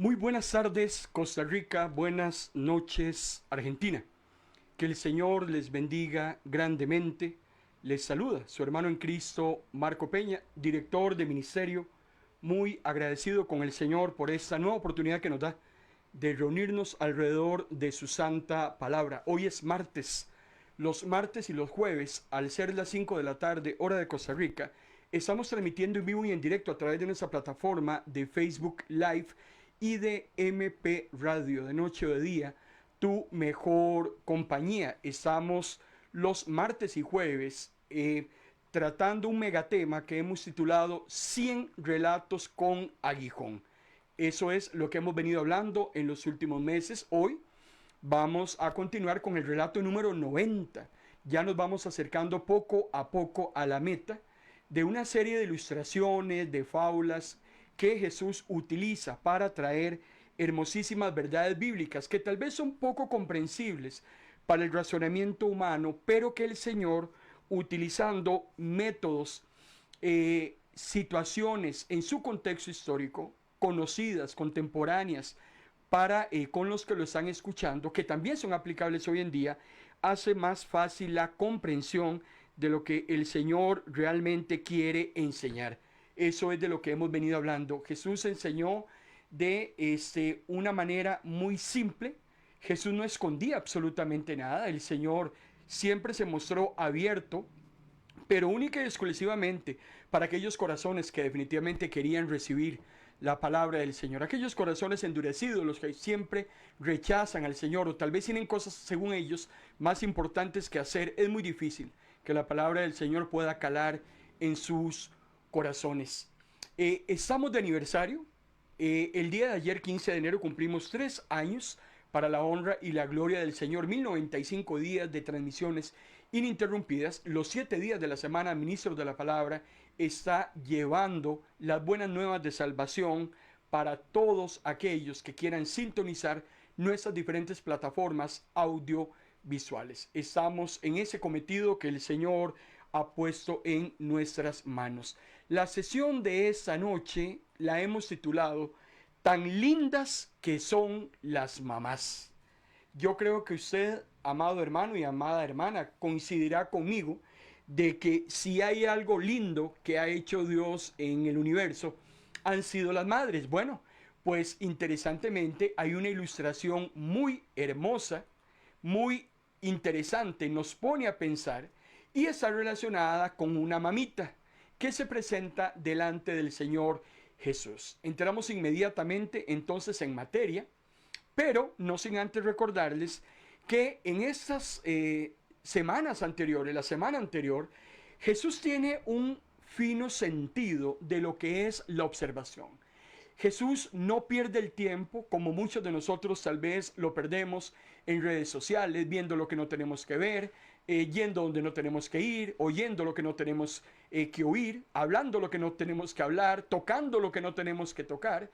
Muy buenas tardes, Costa Rica, buenas noches, Argentina. Que el Señor les bendiga grandemente. Les saluda su hermano en Cristo, Marco Peña, director de ministerio, muy agradecido con el Señor por esta nueva oportunidad que nos da de reunirnos alrededor de su santa palabra. Hoy es martes. Los martes y los jueves, al ser las 5 de la tarde, hora de Costa Rica, estamos transmitiendo en vivo y en directo a través de nuestra plataforma de Facebook Live y de MP Radio, de noche o de día, tu mejor compañía. Estamos los martes y jueves tratando un megatema que hemos titulado 100 relatos con aguijón. Eso es lo que hemos venido hablando en los últimos meses. Hoy vamos a continuar con el relato número 90. Ya nos vamos acercando poco a poco a la meta de una serie de ilustraciones, de fábulas que Jesús utiliza para traer hermosísimas verdades bíblicas que tal vez son poco comprensibles para el razonamiento humano, pero que el Señor, utilizando métodos, situaciones en su contexto histórico, conocidas, contemporáneas, para con los que lo están escuchando, que también son aplicables hoy en día, hace más fácil la comprensión de lo que el Señor realmente quiere enseñar. Eso es de lo que hemos venido hablando. Jesús enseñó de una manera muy simple. Jesús no escondía absolutamente nada. El Señor siempre se mostró abierto, pero única y exclusivamente para aquellos corazones que definitivamente querían recibir la palabra del Señor. Aquellos corazones endurecidos, los que siempre rechazan al Señor o tal vez tienen cosas, según ellos, más importantes que hacer. Es muy difícil que la palabra del Señor pueda calar en sus corazones. Estamos de aniversario. El día de ayer, 15 de enero, cumplimos 3 años para la honra y la gloria del Señor. 1095 días de transmisiones ininterrumpidas. Los 7 días de la semana, Ministro de la Palabra está llevando las buenas nuevas de salvación para todos aquellos que quieran sintonizar nuestras diferentes plataformas audiovisuales. Estamos en ese cometido que el Señor ha puesto en nuestras manos. La sesión de esta noche la hemos titulado Tan lindas que son las mamás. Yo creo que usted, amado hermano y amada hermana, coincidirá conmigo de que si hay algo lindo que ha hecho Dios en el universo, han sido las madres. Bueno, pues interesantemente hay una ilustración muy hermosa, muy interesante, nos pone a pensar y está relacionada con una mamita que se presenta delante del Señor Jesús. Entramos inmediatamente entonces en materia, pero no sin antes recordarles que en estas semanas anteriores, la semana anterior, Jesús tiene un fino sentido de lo que es la observación. Jesús no pierde el tiempo como muchos de nosotros tal vez lo perdemos en redes sociales, viendo lo que no tenemos que ver, yendo donde no tenemos que ir, oyendo lo que no tenemos que oír, hablando lo que no tenemos que hablar, tocando lo que no tenemos que tocar,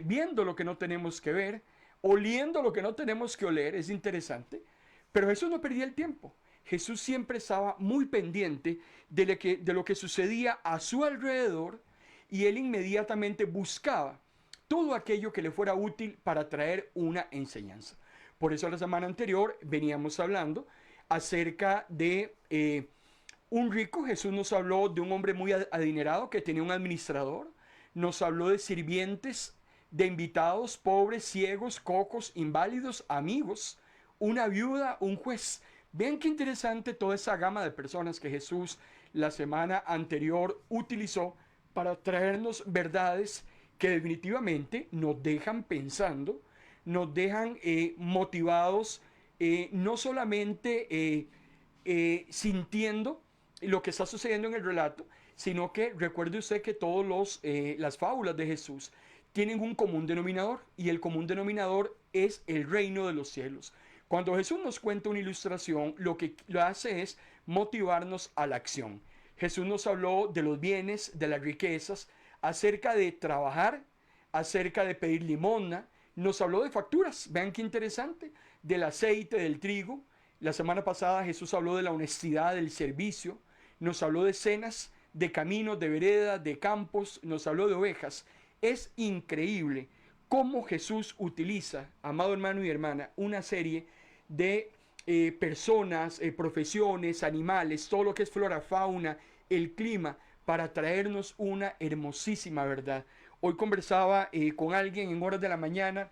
viendo lo que no tenemos que ver, oliendo lo que no tenemos que oler. Es interesante, pero Jesús no perdía el tiempo. Jesús siempre estaba muy pendiente de lo que sucedía a su alrededor, y él inmediatamente buscaba todo aquello que le fuera útil para traer una enseñanza. Por eso la semana anterior veníamos hablando acerca de un rico. Jesús nos habló de un hombre muy adinerado que tenía un administrador. Nos habló de sirvientes, de invitados, pobres, ciegos, cojos, inválidos, amigos, una viuda, un juez. Vean qué interesante toda esa gama de personas que Jesús la semana anterior utilizó para traernos verdades que definitivamente nos dejan pensando, nos dejan motivados, no solamente sintiendo lo que está sucediendo en el relato, sino que recuerde usted que todas las fábulas de Jesús tienen un común denominador, y el común denominador es el reino de los cielos. Cuando Jesús nos cuenta una ilustración, lo que lo hace es motivarnos a la acción. Jesús nos habló de los bienes, de las riquezas, acerca de trabajar, acerca de pedir limosna. Nos habló de facturas, vean qué interesante, del aceite, del trigo. La semana pasada Jesús habló de la honestidad, del servicio. Nos habló de cenas, de caminos, de veredas, de campos. Nos habló de ovejas. Es increíble cómo Jesús utiliza, amado hermano y hermana, una serie de personas, profesiones, animales, todo lo que es flora, fauna, el clima, para traernos una hermosísima verdad. Hoy conversaba con alguien en horas de la mañana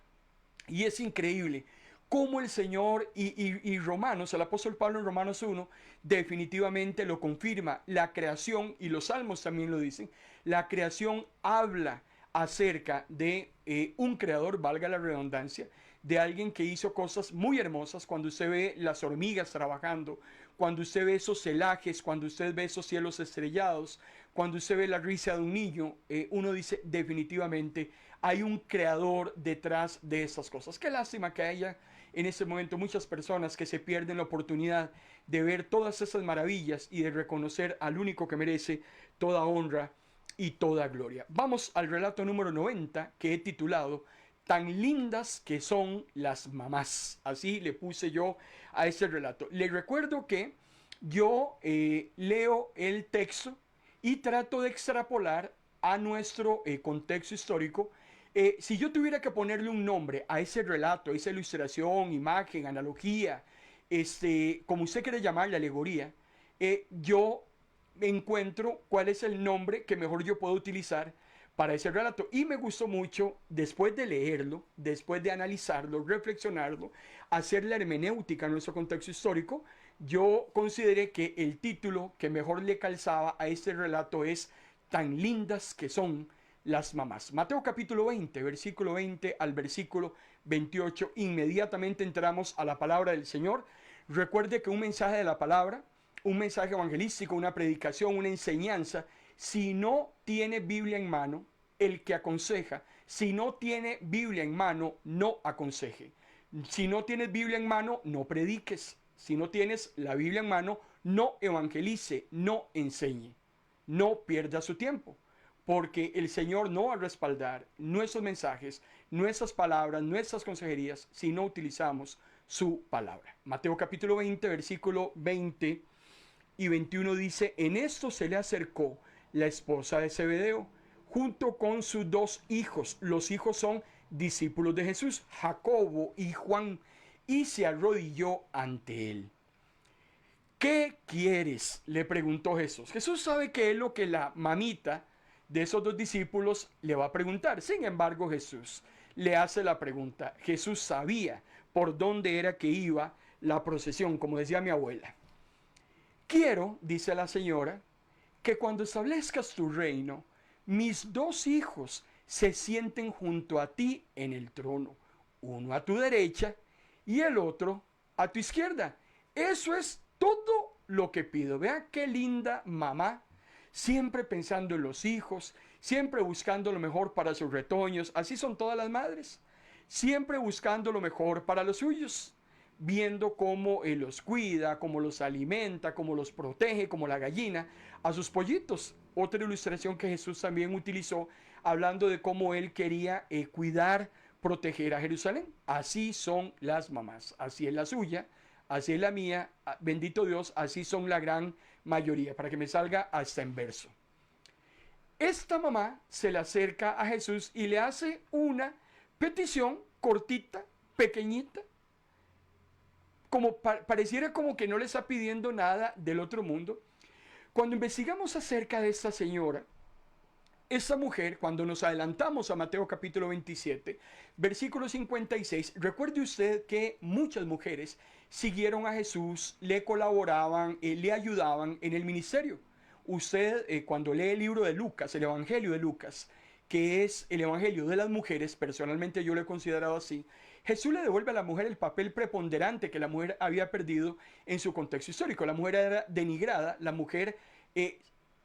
y es increíble cómo el Señor y Romanos, el apóstol Pablo en Romanos 1, definitivamente lo confirma. La creación, y los salmos también lo dicen, la creación habla acerca de un creador, valga la redundancia, de alguien que hizo cosas muy hermosas. Cuando usted ve las hormigas trabajando, cuando usted ve esos celajes, cuando usted ve esos cielos estrellados, cuando usted ve la risa de un niño, uno dice definitivamente hay un creador detrás de esas cosas. Qué lástima que haya en este momento muchas personas que se pierden la oportunidad de ver todas esas maravillas y de reconocer al único que merece toda honra y toda gloria. Vamos al relato número 90 que he titulado Tan lindas que son las mamás. Así le puse yo a ese relato. Le recuerdo que yo leo el texto y trato de extrapolar a nuestro contexto histórico. Si yo tuviera que ponerle un nombre a ese relato, a esa ilustración, imagen, analogía, como usted quiere llamarle, alegoría, yo encuentro cuál es el nombre que mejor yo puedo utilizar para ese relato. Y me gustó mucho, después de leerlo, después de analizarlo, reflexionarlo, hacer la hermenéutica en nuestro contexto histórico, yo consideré que el título que mejor le calzaba a este relato es Tan lindas que son las mamás. Mateo capítulo 20, versículo 20 al versículo 28. Inmediatamente entramos a la palabra del Señor. Recuerde que un mensaje de la palabra, un mensaje evangelístico, una predicación, una enseñanza, si no tiene Biblia en mano, el que aconseja, si no tiene Biblia en mano, no aconseje. Si no tienes Biblia en mano, no prediques. Si no tienes la Biblia en mano, no evangelice, no enseñe. No pierda su tiempo, porque el Señor no va a respaldar nuestros mensajes, nuestras palabras, nuestras consejerías, si no utilizamos su palabra. Mateo capítulo 20, versículo 20 y 21 dice, en esto se le acercó la esposa de Zebedeo, junto con sus dos hijos. Los hijos son discípulos de Jesús, Jacobo y Juan, y se arrodilló ante él. ¿Qué quieres?, le preguntó Jesús. Jesús sabe que es lo que la mamita de esos dos discípulos le va a preguntar. Sin embargo, Jesús le hace la pregunta. Jesús sabía por dónde era que iba la procesión, como decía mi abuela. Quiero, dice la señora, que cuando establezcas tu reino, mis dos hijos se sienten junto a ti en el trono, uno a tu derecha y el otro a tu izquierda. Eso es todo lo que pido. Vea qué linda mamá, siempre pensando en los hijos, siempre buscando lo mejor para sus retoños. Así son todas las madres, siempre buscando lo mejor para los suyos, viendo cómo él los cuida, cómo los alimenta, cómo los protege, como la gallina, a sus pollitos. Otra ilustración que Jesús también utilizó, hablando de cómo él quería cuidar, proteger a Jerusalén. Así son las mamás, así es la suya, así es la mía, bendito Dios, así son la gran mayoría, para que me salga hasta en verso. Esta mamá se le acerca a Jesús y le hace una petición cortita, pequeñita, como pareciera como que no le está pidiendo nada del otro mundo. Cuando investigamos acerca de esta señora, esta mujer, cuando nos adelantamos a Mateo capítulo 27, versículo 56, recuerde usted que muchas mujeres siguieron a Jesús, le colaboraban, le ayudaban en el ministerio. Usted cuando lee el libro de Lucas, el Evangelio de Lucas, que es el Evangelio de las mujeres, personalmente yo lo he considerado así, Jesús le devuelve a la mujer el papel preponderante que la mujer había perdido en su contexto histórico. La mujer era denigrada, la mujer,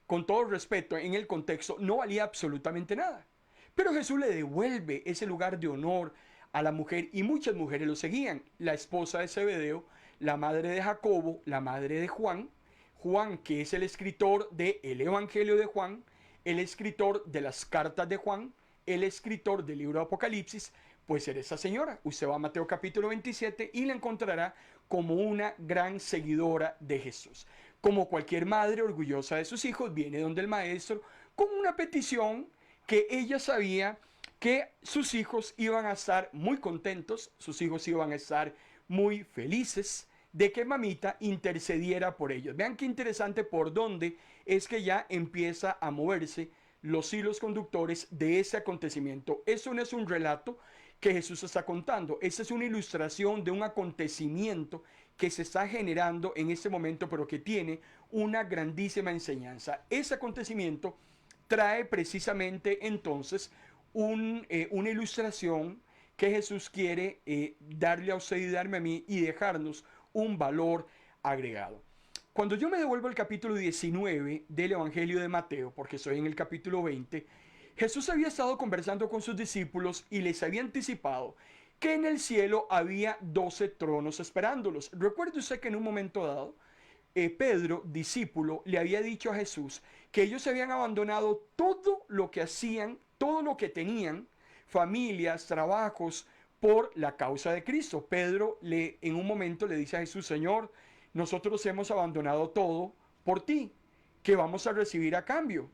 con todo respeto, en el contexto, no valía absolutamente nada. Pero Jesús le devuelve ese lugar de honor a la mujer y muchas mujeres lo seguían. La esposa de Zebedeo, la madre de Jacobo, la madre de Juan, Juan que es el escritor del Evangelio de Juan, el escritor de las cartas de Juan, el escritor del libro de Apocalipsis, pues era esa señora. Usted va a Mateo capítulo 27 y la encontrará como una gran seguidora de Jesús. Como cualquier madre orgullosa de sus hijos, viene donde el maestro con una petición que ella sabía que sus hijos iban a estar muy contentos, sus hijos iban a estar muy felices de que mamita intercediera por ellos. Vean qué interesante por dónde es que ya empieza a moverse los hilos conductores de ese acontecimiento. Eso no es un relato que Jesús está contando, esa es una ilustración de un acontecimiento que se está generando en este momento, pero que tiene una grandísima enseñanza. Ese acontecimiento trae precisamente entonces una ilustración que Jesús quiere darle a usted y darme a mí y dejarnos un valor agregado. Cuando yo me devuelvo al capítulo 19 del Evangelio de Mateo, porque estoy en el capítulo 20, Jesús había estado conversando con sus discípulos y les había anticipado que en el cielo había 12 tronos esperándolos. Recuerde usted que en un momento dado, Pedro, discípulo, le había dicho a Jesús que ellos habían abandonado todo lo que hacían, todo lo que tenían, familias, trabajos, por la causa de Cristo. Pedro en un momento le dice a Jesús: Señor, nosotros hemos abandonado todo por ti, ¿qué vamos a recibir a cambio?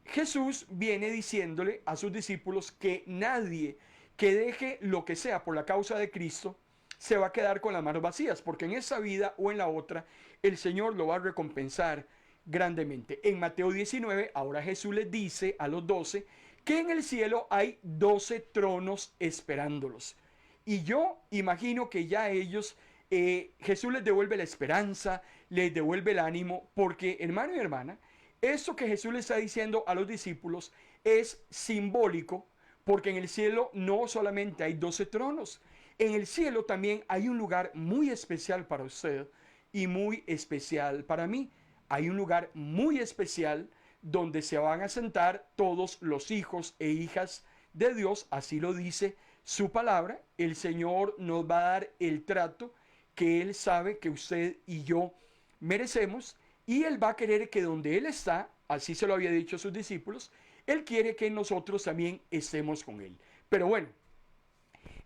Jesús viene diciéndole a sus discípulos que nadie que deje lo que sea por la causa de Cristo se va a quedar con las manos vacías, porque en esa vida o en la otra el Señor lo va a recompensar grandemente. En Mateo 19, ahora Jesús les dice a los 12 que en el cielo hay 12 tronos esperándolos. Y yo imagino que ya ellos, Jesús les devuelve la esperanza, les devuelve el ánimo, porque hermano y hermana, esto que Jesús le está diciendo a los discípulos es simbólico, porque en el cielo no solamente hay 12 tronos, en el cielo también hay un lugar muy especial para usted y muy especial para mí. Hay un lugar muy especial donde se van a sentar todos los hijos e hijas de Dios, así lo dice su palabra. El Señor nos va a dar el trato que Él sabe que usted y yo merecemos, y Él va a querer que donde Él está, así se lo había dicho a sus discípulos, Él quiere que nosotros también estemos con Él. Pero bueno,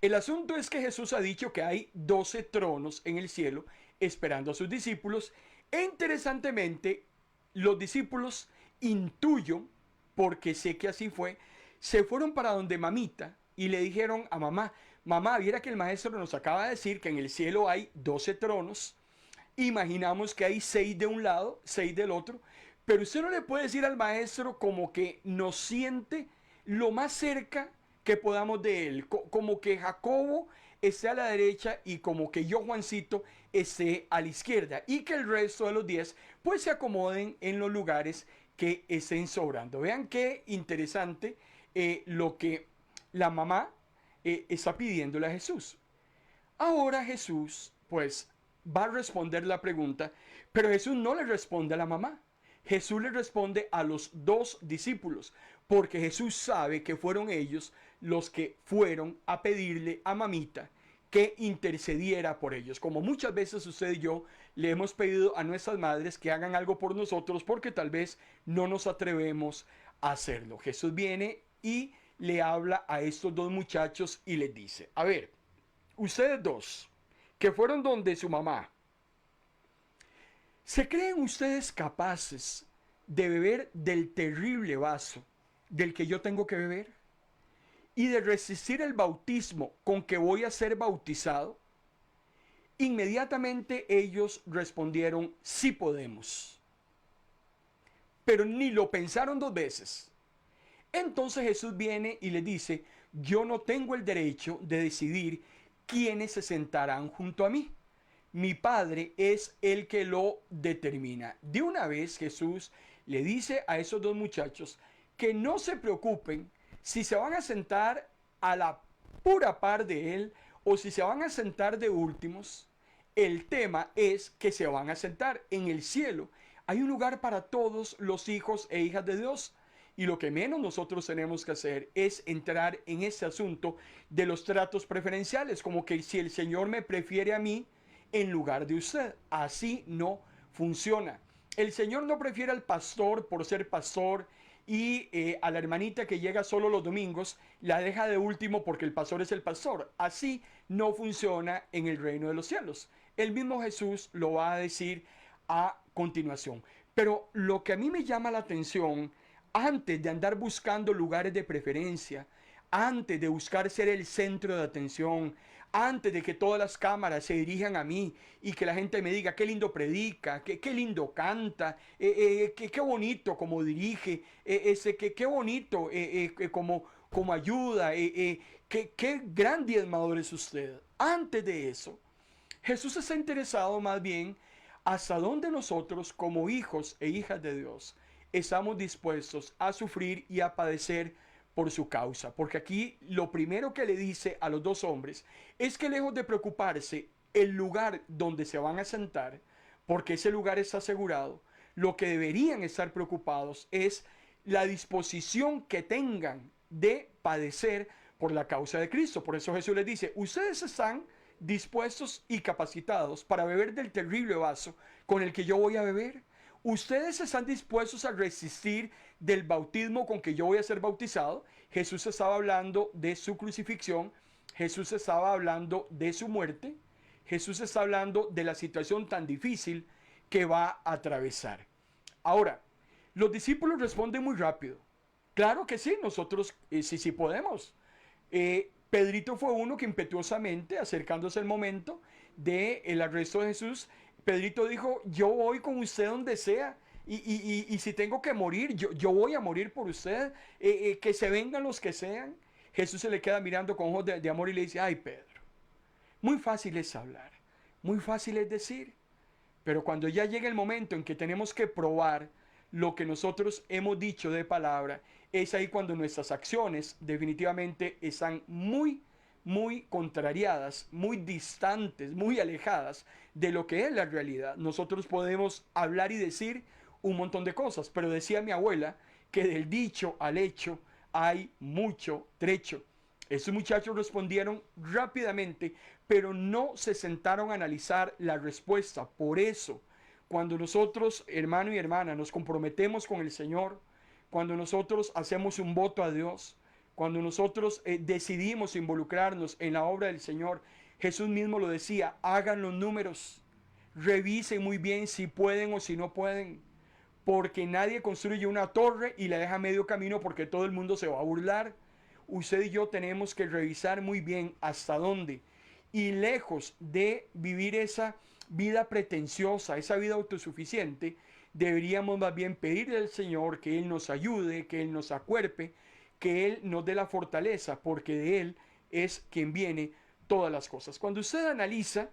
el asunto es que Jesús ha dicho que hay 12 tronos en el cielo esperando a sus discípulos, e interesantemente los discípulos, intuyo, porque sé que así fue, se fueron para donde mamita y le dijeron a mamá: mamá, viera que el maestro nos acaba de decir que en el cielo hay 12 tronos, imaginamos que hay 6 de un lado, 6 del otro, pero usted no le puede decir al maestro como que nos siente lo más cerca que podamos de él, como que Jacobo esté a la derecha y como que yo, Juancito, esté a la izquierda, y que el resto de los 10 pues se acomoden en los lugares que estén sobrando. Vean qué interesante lo que la mamá está pidiéndole a Jesús. Ahora Jesús pues va a responder la pregunta, pero Jesús no le responde a la mamá. Jesús le responde a los dos discípulos, porque Jesús sabe que fueron ellos los que fueron a pedirle a mamita que intercediera por ellos. Como muchas veces usted y yo le hemos pedido a nuestras madres que hagan algo por nosotros porque tal vez no nos atrevemos a hacerlo. Jesús viene y le habla a estos dos muchachos y les dice: a ver, ustedes dos que fueron donde su mamá, ¿se creen ustedes capaces de beber del terrible vaso del que yo tengo que beber? ¿Y de resistir el bautismo con que voy a ser bautizado? Inmediatamente ellos respondieron: sí podemos. Pero ni lo pensaron dos veces. Entonces Jesús viene y les dice: yo no tengo el derecho de decidir quiénes se sentarán junto a mí. Mi Padre es el que lo determina. De una vez Jesús le dice a esos dos muchachos que no se preocupen si se van a sentar a la pura par de él o si se van a sentar de últimos. El tema es que se van a sentar en el cielo. Hay un lugar para todos los hijos e hijas de Dios. Y lo que menos nosotros tenemos que hacer es entrar en ese asunto de los tratos preferenciales, como que si el Señor me prefiere a mí en lugar de usted. Así no funciona. El Señor no prefiere al pastor por ser pastor, y a la hermanita que llega solo los domingos la deja de último porque el pastor es el pastor. Así no funciona en el reino de los cielos. El mismo Jesús lo va a decir a continuación. Pero lo que a mí me llama la atención, antes de andar buscando lugares de preferencia, antes de buscar ser el centro de atención, antes de que todas las cámaras se dirijan a mí y que la gente me diga qué lindo predica, qué lindo canta, qué bonito como dirige, qué bonito como ayuda, qué gran diezmador es usted. Antes de eso, Jesús está interesado más bien hasta dónde nosotros como hijos e hijas de Dios estamos dispuestos a sufrir y a padecer por su causa. Porque aquí lo primero que le dice a los dos hombres es que lejos de preocuparse el lugar donde se van a sentar, porque ese lugar está asegurado, lo que deberían estar preocupados es la disposición que tengan de padecer por la causa de Cristo. Por eso Jesús les dice, ustedes están dispuestos y capacitados para beber del terrible vaso con el que yo voy a beber. Ustedes están dispuestos a resistir del bautismo con que yo voy a ser bautizado. Jesús estaba hablando de su crucifixión, Jesús estaba hablando de su muerte, Jesús está hablando de la situación tan difícil que va a atravesar. Ahora, los discípulos responden muy rápido. Claro que sí, nosotros sí podemos. Pedrito fue uno que impetuosamente, acercándose el momento del arresto de Jesús, Pedrito dijo, yo voy con usted donde sea. Y si tengo que morir, yo voy a morir por usted. Que se vengan los que sean. Jesús se le queda mirando con ojos de amor y le dice, ay Pedro, muy fácil es hablar, muy fácil es decir. Pero cuando ya llega el momento en que tenemos que probar lo que nosotros hemos dicho de palabra, es ahí cuando nuestras acciones definitivamente están muy contrariadas, muy distantes, muy alejadas de lo que es la realidad. Nosotros podemos hablar y decir un montón de cosas, pero decía mi abuela que del dicho al hecho hay mucho trecho. Esos muchachos respondieron rápidamente, pero no se sentaron a analizar la respuesta. Por eso, cuando nosotros, hermano y hermana, nos comprometemos con el Señor, cuando nosotros hacemos un voto a Dios, cuando nosotros decidimos involucrarnos en la obra del Señor, Jesús mismo lo decía, hagan los números, revisen muy bien si pueden o si no pueden, porque nadie construye una torre y la deja a medio camino porque todo el mundo se va a burlar. Usted y yo tenemos que revisar muy bien hasta dónde, y lejos de vivir esa vida pretenciosa, esa vida autosuficiente, deberíamos más bien pedirle al Señor que Él nos ayude, que Él nos acuerpe, que Él nos dé la fortaleza, porque de Él es quien viene todas las cosas. Cuando usted analiza,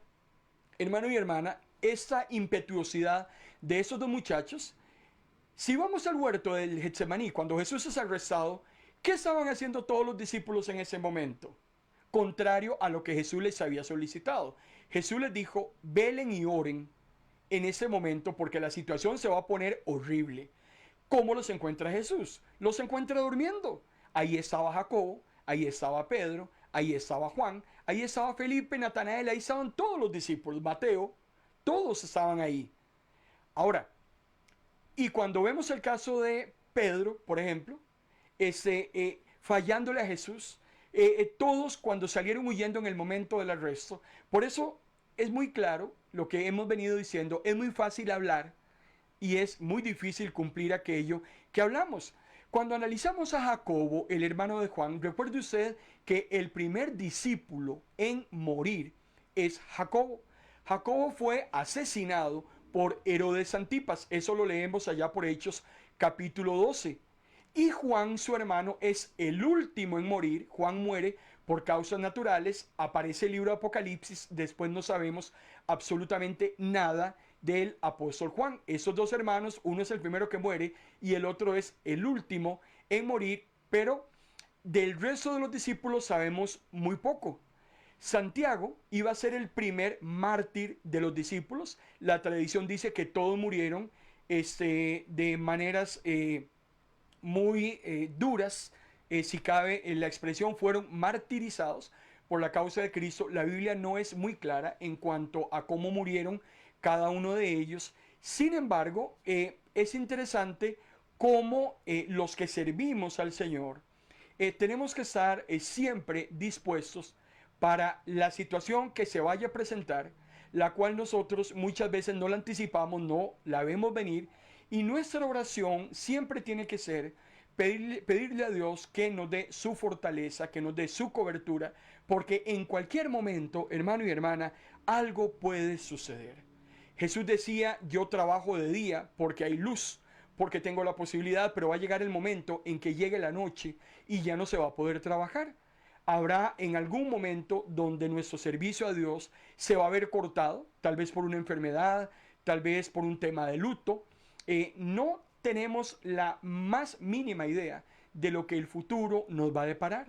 hermano y hermana, esta impetuosidad de esos dos muchachos, si vamos al huerto del Getsemaní, cuando Jesús es arrestado, ¿qué estaban haciendo todos los discípulos en ese momento? Contrario a lo que Jesús les había solicitado. Jesús les dijo, velen y oren en ese momento porque la situación se va a poner horrible. ¿Cómo los encuentra Jesús? Los encuentra durmiendo. Ahí estaba Jacobo, ahí estaba Pedro, ahí estaba Juan, ahí estaba Felipe, Natanael, ahí estaban todos los discípulos, Mateo, todos estaban ahí. Ahora, y cuando vemos el caso de Pedro, por ejemplo, fallándole a Jesús, todos cuando salieron huyendo en el momento del arresto, por eso es muy claro lo que hemos venido diciendo, es muy fácil hablar y es muy difícil cumplir aquello que hablamos. Cuando analizamos a Jacobo, el hermano de Juan, recuerde usted que el primer discípulo en morir es Jacobo. Jacobo fue asesinado por Herodes Antipas, eso lo leemos allá por Hechos capítulo 12. Y Juan, su hermano, es el último en morir. Juan muere por causas naturales. Aparece el libro de Apocalipsis. Después no sabemos absolutamente nada del apóstol Juan. Esos dos hermanos, uno es el primero que muere y el otro es el último en morir. Pero del resto de los discípulos sabemos muy poco. Santiago iba a ser el primer mártir de los discípulos. La tradición dice que todos murieron de maneras muy duras, si cabe la expresión, fueron martirizados por la causa de Cristo. La Biblia no es muy clara en cuanto a cómo murieron cada uno de ellos. Sin embargo, es interesante cómo los que servimos al Señor tenemos que estar siempre dispuestos para la situación que se vaya a presentar, la cual nosotros muchas veces no la anticipamos, no la vemos venir. Y nuestra oración siempre tiene que ser pedirle a Dios que nos dé su fortaleza, que nos dé su cobertura, porque en cualquier momento, hermano y hermana, algo puede suceder. Jesús decía, yo trabajo de día porque hay luz, porque tengo la posibilidad, pero va a llegar el momento en que llegue la noche y ya no se va a poder trabajar. Habrá en algún momento donde nuestro servicio a Dios se va a ver cortado, tal vez por una enfermedad, tal vez por un tema de luto. No tenemos la más mínima idea de lo que el futuro nos va a deparar.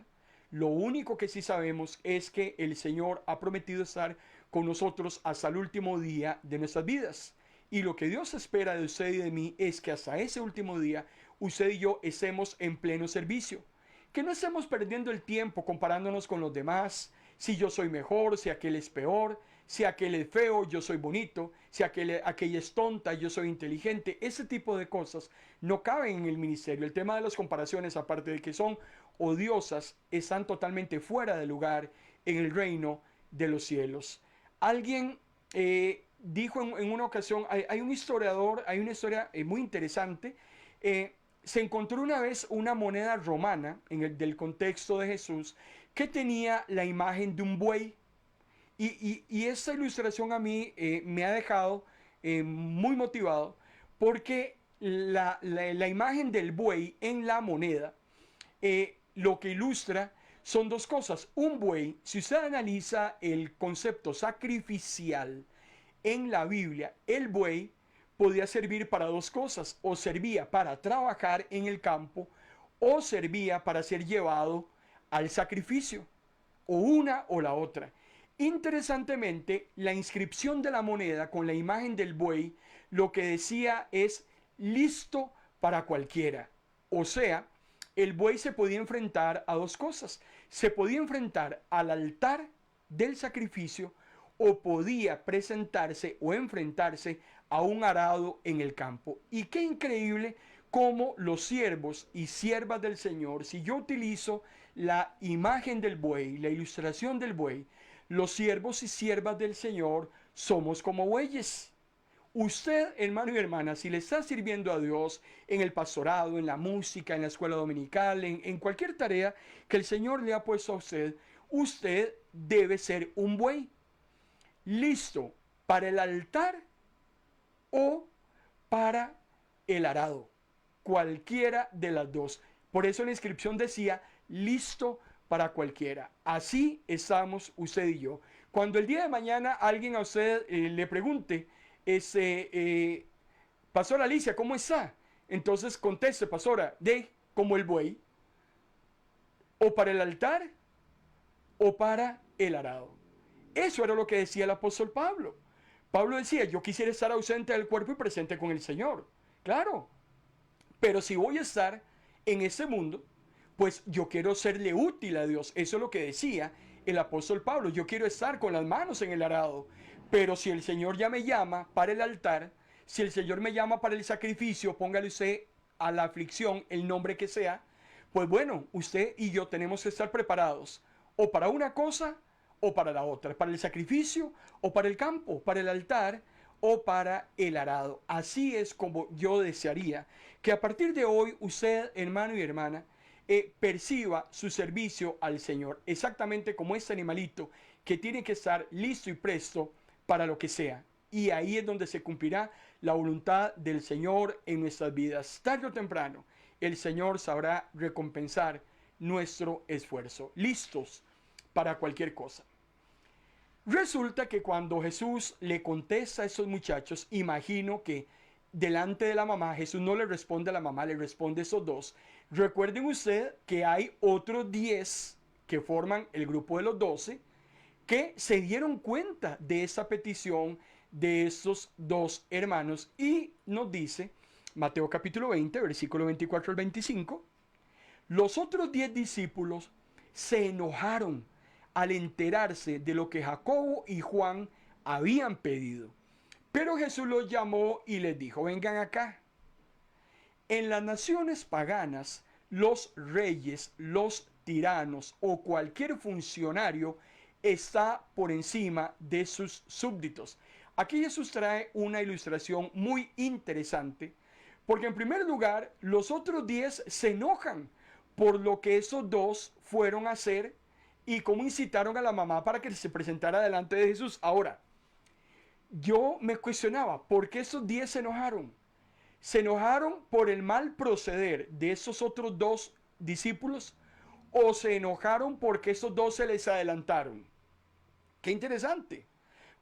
Lo único que sí sabemos es que el Señor ha prometido estar con nosotros hasta el último día de nuestras vidas. Y lo que Dios espera de usted y de mí es que hasta ese último día usted y yo estemos en pleno servicio. Que no estemos perdiendo el tiempo comparándonos con los demás, si yo soy mejor, si aquel es peor, si aquel es feo, yo soy bonito, si aquella es tonta, yo soy inteligente. Ese tipo de cosas no caben en el ministerio. El tema de las comparaciones, aparte de que son odiosas, están totalmente fuera de lugar en el reino de los cielos. Alguien dijo en una ocasión, hay un historiador, hay una historia muy interesante, se encontró una vez una moneda romana del contexto de Jesús que tenía la imagen de un buey. Y esta ilustración a mí me ha dejado muy motivado porque la imagen del buey en la moneda lo que ilustra son dos cosas. Un buey, si usted analiza el concepto sacrificial en la Biblia, el buey podía servir para dos cosas, o servía para trabajar en el campo, o servía para ser llevado al sacrificio, o una o la otra. Interesantemente, la inscripción de la moneda con la imagen del buey, lo que decía es listo para cualquiera. O sea, el buey se podía enfrentar a dos cosas. Se podía enfrentar al altar del sacrificio o podía presentarse o enfrentarse a un arado en el campo. Y qué increíble cómo los siervos y siervas del Señor, si yo utilizo la imagen del buey, la ilustración del buey, los siervos y siervas del Señor somos como bueyes. Usted, hermano y hermana, si le está sirviendo a Dios en el pastorado, en la música, en la escuela dominical, en cualquier tarea que el Señor le ha puesto a usted, usted debe ser un buey, listo para el altar o para el arado, cualquiera de las dos. Por eso la inscripción decía, listo para cualquiera. Así estamos usted y yo. Cuando el día de mañana alguien a usted le pregunte, Pastora Alicia, ¿cómo está? Entonces conteste, pastora, como el buey, o para el altar, o para el arado. Eso era lo que decía el apóstol Pablo. Pablo decía, yo quisiera estar ausente del cuerpo y presente con el Señor. Claro, pero si voy a estar en ese mundo, pues yo quiero serle útil a Dios. Eso es lo que decía el apóstol Pablo. Yo quiero estar con las manos en el arado. Pero si el Señor ya me llama para el altar, si el Señor me llama para el sacrificio, póngale usted a la aflicción el nombre que sea, pues bueno, usted y yo tenemos que estar preparados o para una cosa o para la otra, para el sacrificio o para el campo, para el altar o para el arado. Así es como yo desearía que a partir de hoy usted, hermano y hermana, perciba su servicio al Señor, exactamente como este animalito que tiene que estar listo y presto para lo que sea. Y ahí es donde se cumplirá la voluntad del Señor en nuestras vidas. Tarde o temprano, el Señor sabrá recompensar nuestro esfuerzo. Listos para cualquier cosa. Resulta que cuando Jesús le contesta a esos muchachos, imagino que delante de la mamá, Jesús no le responde a la mamá, le responde a esos dos. Recuerden usted que hay otros 10 que forman el grupo de los 12 que se dieron cuenta de esa petición de esos dos hermanos y nos dice Mateo capítulo 20, versículo 24 al 25, los otros 10 discípulos se enojaron al enterarse de lo que Jacobo y Juan habían pedido. Pero Jesús los llamó y les dijo, vengan acá. En las naciones paganas, los reyes, los tiranos o cualquier funcionario está por encima de sus súbditos. Aquí Jesús trae una ilustración muy interesante Porque en primer lugar, los otros 10 se enojan por lo que esos dos fueron a hacer y cómo incitaron a la mamá para que se presentara delante de Jesús. Ahora, yo me cuestionaba, ¿por qué esos 10 se enojaron? ¿Se enojaron por el mal proceder de esos otros dos discípulos o se enojaron porque esos dos se les adelantaron? Qué interesante,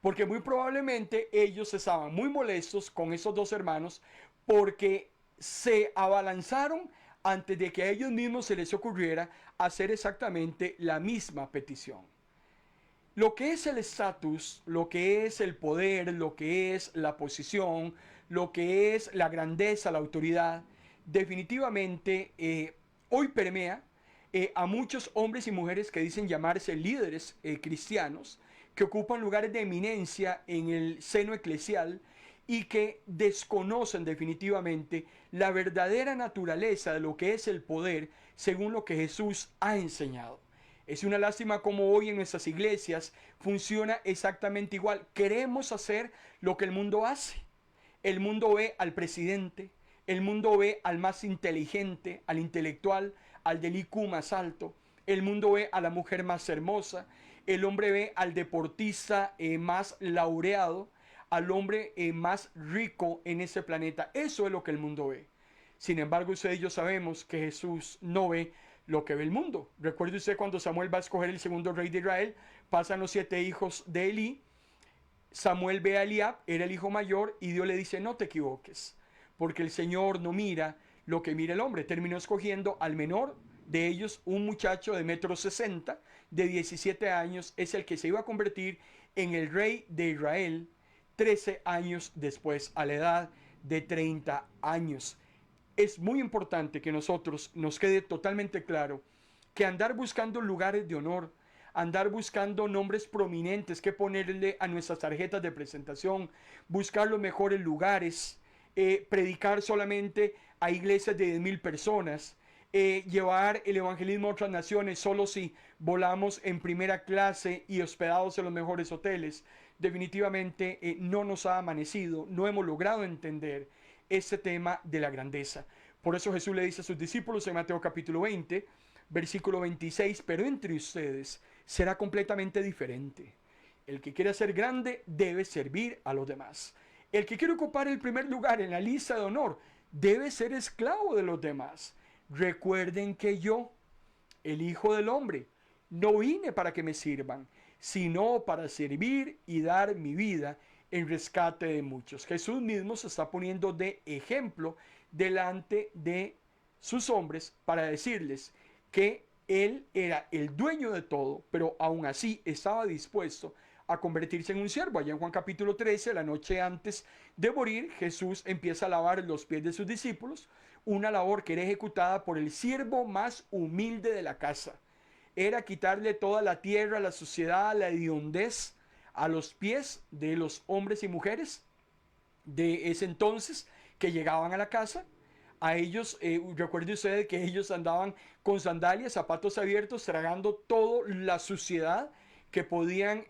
porque muy probablemente ellos estaban muy molestos con esos dos hermanos porque se abalanzaron antes de que a ellos mismos se les ocurriera hacer exactamente la misma petición. Lo que es el estatus, lo que es el poder, lo que es la posición, lo que es la grandeza, la autoridad, definitivamente hoy permea a muchos hombres y mujeres que dicen llamarse líderes cristianos, que ocupan lugares de eminencia en el seno eclesial y que desconocen definitivamente la verdadera naturaleza de lo que es el poder según lo que Jesús ha enseñado. Es una lástima como hoy en nuestras iglesias funciona exactamente igual. Queremos hacer lo que el mundo hace. El mundo ve al presidente, el mundo ve al más inteligente, al intelectual, al del IQ más alto. El mundo ve a la mujer más hermosa. El hombre ve al deportista más laureado, al hombre más rico en ese planeta. Eso es lo que el mundo ve. Sin embargo, usted y yo sabemos que Jesús no ve lo que ve el mundo. Recuerde usted cuando Samuel va a escoger el segundo rey de Israel, pasan los 7 hijos de Elí. Samuel ve a Eliab, era el hijo mayor, y Dios le dice, no te equivoques, porque el Señor no mira lo que mira el hombre. Terminó escogiendo al menor de ellos, un muchacho de 1,60 m, de 17 años, es el que se iba a convertir en el rey de Israel 13 años después, a la edad de 30 años. Es muy importante que nosotros nos quede totalmente claro que andar buscando lugares de honor, andar buscando nombres prominentes que ponerle a nuestras tarjetas de presentación, buscar los mejores lugares, predicar solamente a iglesias de 10,000 personas, llevar el evangelismo a otras naciones solo si volamos en primera clase y hospedados en los mejores hoteles, definitivamente no nos ha amanecido, no hemos logrado entender este tema de la grandeza. Por eso Jesús le dice a sus discípulos en Mateo capítulo 20, versículo 26, pero entre ustedes será completamente diferente. El que quiera ser grande debe servir a los demás. El que quiere ocupar el primer lugar en la lista de honor debe ser esclavo de los demás. Recuerden que yo, el Hijo del Hombre, no vine para que me sirvan, sino para servir y dar mi vida en rescate de muchos. Jesús mismo se está poniendo de ejemplo delante de sus hombres para decirles que Él era el dueño de todo, pero aún así estaba dispuesto a convertirse en un siervo. Allá en Juan capítulo 13, la noche antes de morir, Jesús empieza a lavar los pies de sus discípulos, una labor que era ejecutada por el siervo más humilde de la casa. Era quitarle toda la tierra, la suciedad, la hediondez a los pies de los hombres y mujeres de ese entonces que llegaban a la casa. A ellos, recuerde usted que ellos andaban con sandalias, zapatos abiertos, tragando toda la suciedad que podían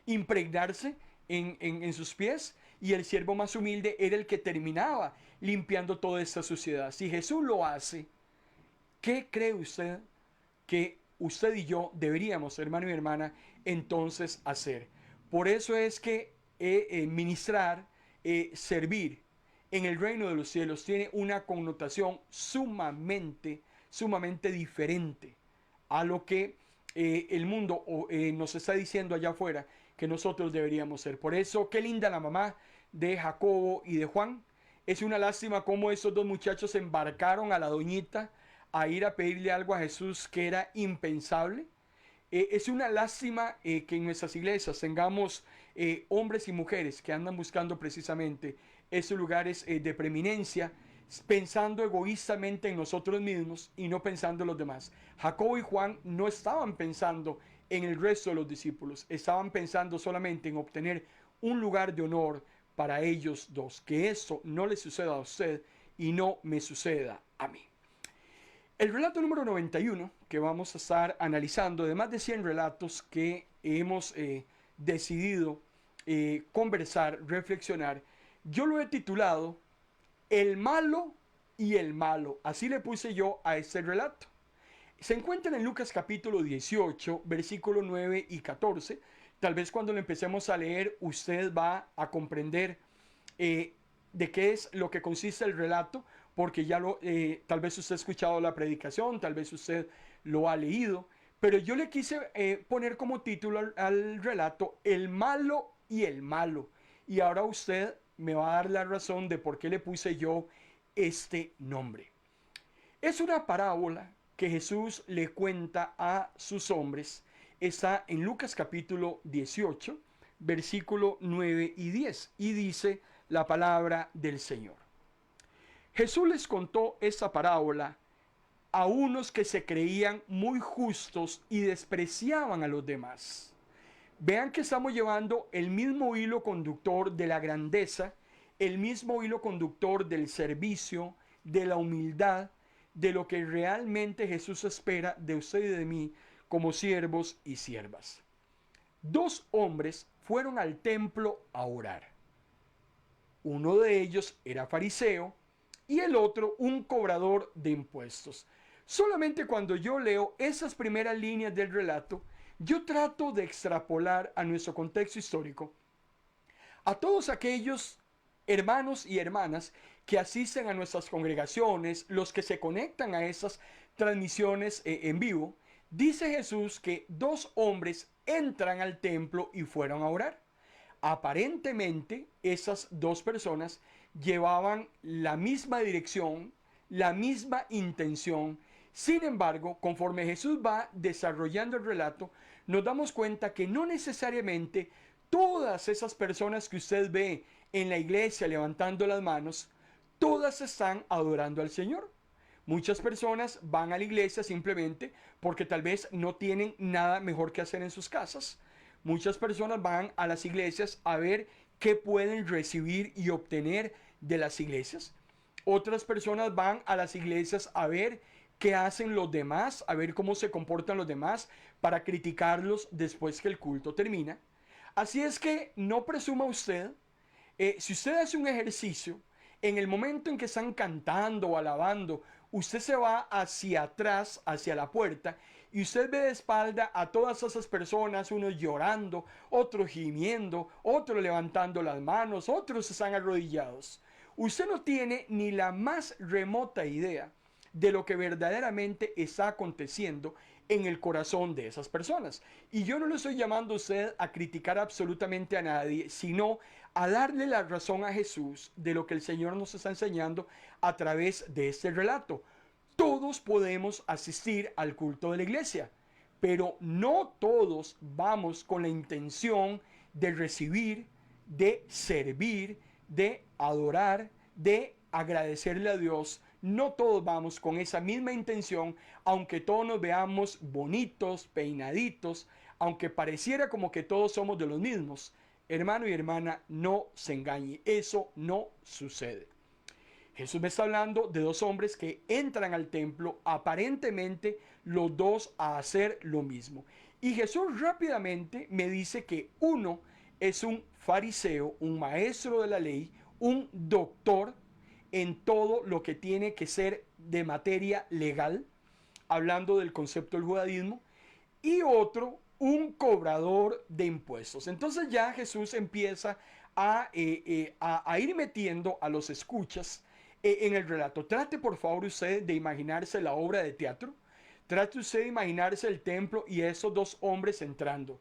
impregnarse en sus pies. Y el siervo más humilde era el que terminaba limpiando toda esta suciedad. Si Jesús lo hace, ¿qué cree usted que usted y yo deberíamos, hermano y hermana, entonces hacer? Por eso es que ministrar, servir en el reino de los cielos tiene una connotación sumamente diferente a lo que el mundo nos está diciendo allá afuera que nosotros deberíamos ser. Por eso, qué linda la mamá de Jacobo y de Juan. Es una lástima cómo esos dos muchachos embarcaron a la doñita a ir a pedirle algo a Jesús que era impensable. Es una lástima que en nuestras iglesias tengamos hombres y mujeres que andan buscando precisamente esos lugares de preeminencia, pensando egoístamente en nosotros mismos y no pensando en los demás. Jacobo y Juan no estaban pensando en el resto de los discípulos, estaban pensando solamente en obtener un lugar de honor para ellos dos. Que eso no le suceda a usted y no me suceda a mí. El relato número 91 que vamos a estar analizando, de más de 100 relatos que hemos decidido conversar, reflexionar, yo lo he titulado El malo y el malo. Así le puse yo a este relato. Se encuentra en Lucas capítulo 18, versículo 9 y 14. Tal vez cuando lo empecemos a leer usted va a comprender de qué es lo que consiste el relato, porque tal vez usted ha escuchado la predicación, tal vez usted lo ha leído, pero yo le quise poner como título al relato El malo y el malo. Y ahora usted me va a dar la razón de por qué le puse yo este nombre. Es una parábola que Jesús le cuenta a sus hombres. Está en Lucas capítulo 18, versículo 9 y 10. Y dice la palabra del Señor. Jesús les contó esta parábola a unos que se creían muy justos y despreciaban a los demás. Vean que estamos llevando el mismo hilo conductor de la grandeza, el mismo hilo conductor del servicio, de la humildad, de lo que realmente Jesús espera de usted y de mí como siervos y siervas. Dos hombres fueron al templo a orar. Uno de ellos era fariseo y el otro un cobrador de impuestos. Solamente cuando yo leo esas primeras líneas del relato, yo trato de extrapolar a nuestro contexto histórico a todos aquellos hermanos y hermanas que asisten a nuestras congregaciones, los que se conectan a esas transmisiones en vivo. Dice Jesús que dos hombres entran al templo y fueron a orar. Aparentemente esas dos personas llevaban la misma dirección, la misma intención. Sin embargo, conforme Jesús va desarrollando el relato, nos damos cuenta que no necesariamente todas esas personas que usted ve en la iglesia levantando las manos, todas están adorando al Señor. Muchas personas van a la iglesia simplemente porque tal vez no tienen nada mejor que hacer en sus casas. Muchas personas van a las iglesias a ver qué pueden recibir y obtener de las iglesias. Otras personas van a las iglesias a ver qué hacen los demás, a ver cómo se comportan los demás para criticarlos después que el culto termina. Así es que no presuma usted, si usted hace un ejercicio, en el momento en que están cantando o alabando, usted se va hacia atrás, hacia la puerta, y usted ve de espalda a todas esas personas, unos llorando, otros gimiendo, otros levantando las manos, otros están arrodillados. Usted no tiene ni la más remota idea de lo que verdaderamente está aconteciendo en el corazón de esas personas. Y yo no le estoy llamando a usted a criticar absolutamente a nadie, sino a darle la razón a Jesús de lo que el Señor nos está enseñando a través de este relato. Todos podemos asistir al culto de la iglesia, pero no todos vamos con la intención de recibir, de servir, de adorar, de agradecerle a Dios. No todos vamos con esa misma intención, aunque todos nos veamos bonitos, peinaditos, aunque pareciera como que todos somos de los mismos. Hermano y hermana, no se engañe, eso no sucede. Jesús me está hablando de dos hombres que entran al templo, aparentemente los dos a hacer lo mismo. Y Jesús rápidamente me dice que uno es un fariseo, un maestro de la ley, un doctor en todo lo que tiene que ser de materia legal, hablando del concepto del judaísmo, y otro, un cobrador de impuestos. Entonces ya Jesús empieza a ir metiendo a los escuchas en el relato. Trate por favor usted de imaginarse la obra de teatro. Trate usted de imaginarse el templo y esos dos hombres entrando.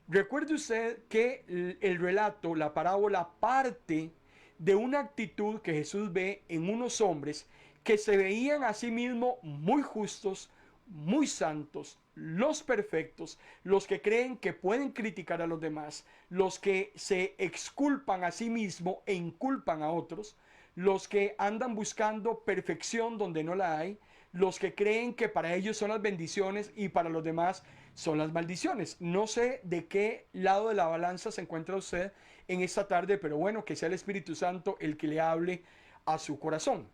Recuerde usted que el relato, la parábola, parte de una actitud que Jesús ve en unos hombres que se veían a sí mismos muy justos, muy santos, los perfectos, los que creen que pueden criticar a los demás, los que se exculpan a sí mismos e inculpan a otros, los que andan buscando perfección donde no la hay, los que creen que para ellos son las bendiciones y para los demás son las maldiciones. No sé de qué lado de la balanza se encuentra usted en esta tarde, pero bueno, que sea el Espíritu Santo el que le hable a su corazón.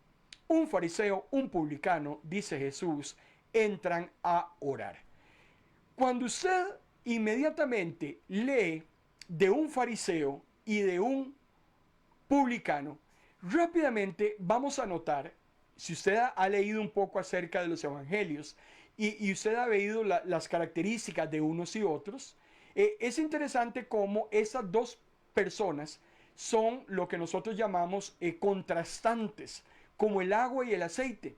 Un fariseo, un publicano, dice Jesús, entran a orar. Cuando usted inmediatamente lee de un fariseo y de un publicano, Rápidamente vamos a notar, si usted ha leído un poco acerca de los evangelios y usted ha leído las características de unos y otros, es interesante cómo esas dos personas son lo que nosotros llamamos contrastantes, como el agua y el aceite.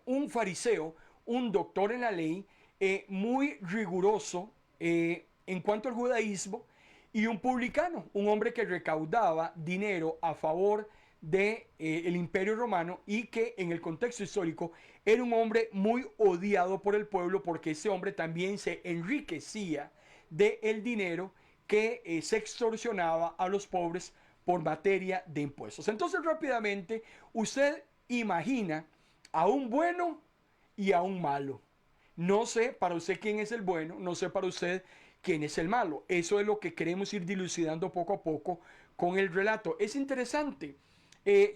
Un fariseo, un doctor en la ley, muy riguroso en cuanto al judaísmo, y un publicano, un hombre que recaudaba dinero a favor de el imperio romano y que en el contexto histórico era un hombre muy odiado por el pueblo porque ese hombre también se enriquecía del dinero que se extorsionaba a los pobres por materia de impuestos. Entonces rápidamente usted imagina a un bueno y a un malo. No sé para usted quién es el bueno, no sé para usted quién es el malo. Eso es lo que queremos ir dilucidando poco a poco con el relato. Es interesante.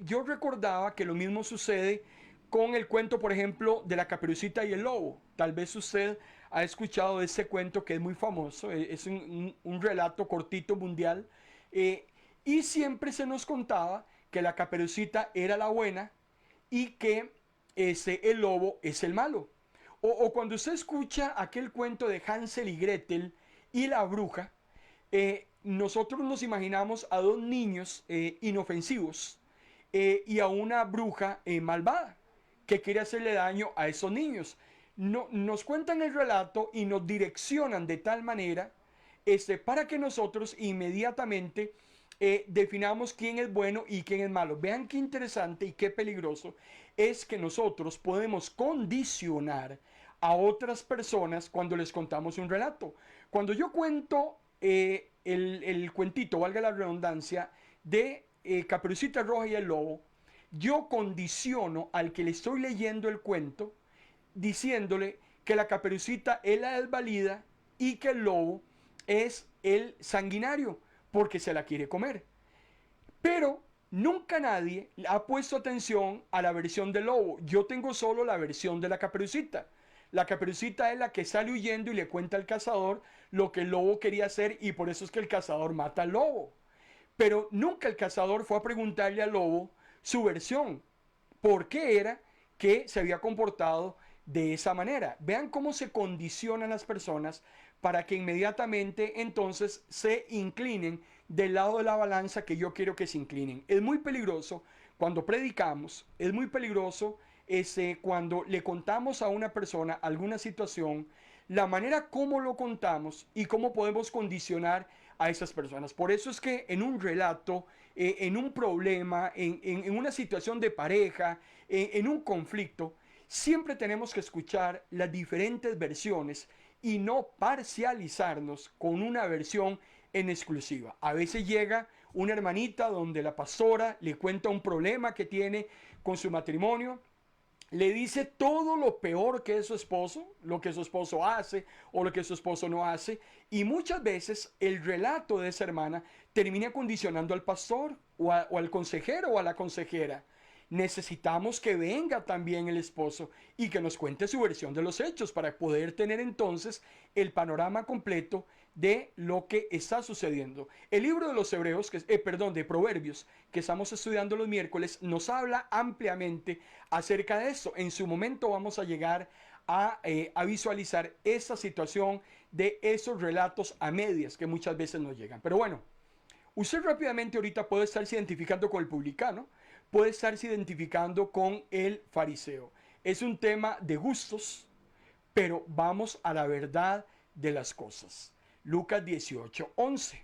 Yo recordaba que lo mismo sucede con el cuento, por ejemplo, de la Caperucita y el Lobo. Tal vez usted ha escuchado de ese cuento que es muy famoso. Es un relato cortito mundial. Y siempre se nos contaba que la Caperucita era la buena y que el lobo es el malo. O cuando usted escucha aquel cuento de Hansel y Gretel y la bruja, nosotros nos imaginamos a dos niños inofensivos y a una bruja malvada que quiere hacerle daño a esos niños. No, nos cuentan el relato y nos direccionan de tal manera para que nosotros inmediatamente definamos quién es bueno y quién es malo. Vean qué interesante y qué peligroso es que nosotros podemos condicionar a otras personas cuando les contamos un relato. Cuando yo cuento el cuentito, valga la redundancia, de Caperucita Roja y el Lobo, yo condiciono al que le estoy leyendo el cuento diciéndole que la Caperucita es la desvalida y que el lobo es el sanguinario porque se la quiere comer. Pero nunca nadie ha puesto atención a la versión del lobo. Yo tengo solo la versión de la Caperucita. La Caperucita es la que sale huyendo y le cuenta al cazador lo que el lobo quería hacer y por eso es que el cazador mata al lobo. Pero nunca el cazador fue a preguntarle al lobo su versión. ¿Por qué era que se había comportado de esa manera? Vean cómo se condicionan las personas para que inmediatamente entonces se inclinen del lado de la balanza que yo quiero que se inclinen. Es muy peligroso cuando predicamos, es muy peligroso cuando le contamos a una persona alguna situación, la manera como lo contamos y cómo podemos condicionar a esas personas. Por eso es que en un relato, en un problema, en una situación de pareja, en un conflicto, siempre tenemos que escuchar las diferentes versiones y no parcializarnos con una versión en exclusiva. A veces llega una hermanita donde la pastora le cuenta un problema que tiene con su matrimonio, le dice todo lo peor que es su esposo, lo que su esposo hace o lo que su esposo no hace, y muchas veces el relato de esa hermana termina condicionando al pastor o al consejero o a la consejera. Necesitamos que venga también el esposo y que nos cuente su versión de los hechos para poder tener entonces el panorama completo de lo que está sucediendo. El libro de los Hebreos, de Proverbios, que estamos estudiando los miércoles, nos habla ampliamente acerca de esto. En su momento vamos a llegar a visualizar esa situación de esos relatos a medias que muchas veces nos llegan. Pero bueno, usted rápidamente ahorita puede estarse identificando con el publicano, puede estarse identificando con el fariseo. Es un tema de gustos, pero vamos a la verdad de las cosas. Lucas 18:11.